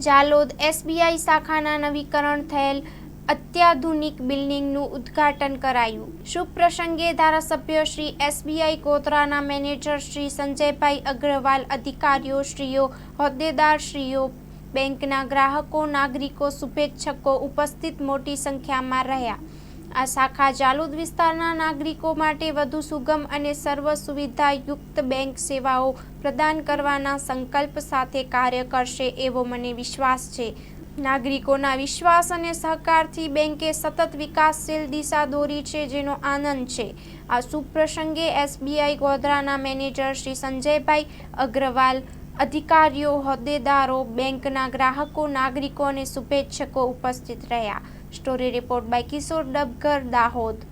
Jhalod SBI શાખાના નવીકરણ થયેલ અત્યાધુનિક બિલ્ડિંગનું ઉદ્ઘાટન કરાયું। શુભ પ્રસંગે ધારાસભ્ય શ્રી એસબીઆઈ ગોધરાના મેનેજર શ્રી સંજયભાઈ અગ્રવાલ, અધિકારીઓ શ્રીઓ, હોદ્દેદાર શ્રીઓ, બેંકના ગ્રાહકો, નાગરિકો, શુભેચ્છકો ઉપસ્થિત મોટી સંખ્યામાં રહ્યા। આ શાખા જાલોદ વિસ્તારના નાગરિકો માટે વધુ સુગમ અને સર્વ સુવિધાયુક્ત બેંક સેવાઓ પ્રદાન કરવાના સંકલ્પ સાથે કાર્ય કરશે એવો મને વિશ્વાસ છે। નાગરિકોના વિશ્વાસ અને સહકારથી બેંકે સતત વિકાસશીલ દિશા દોરી છે, જેનો આનંદ છે। આ શુભ પ્રસંગે એસબીઆઈ ગોધરાના મેનેજર શ્રી સંજયભાઈ અગ્રવાલ, અધિકારીઓ, હોદ્દેદારો, બેંકના ગ્રાહકો, નાગરિકો અને શુભેચ્છકો ઉપસ્થિત રહ્યા। Story report by Kishor Dabgar, Dahod.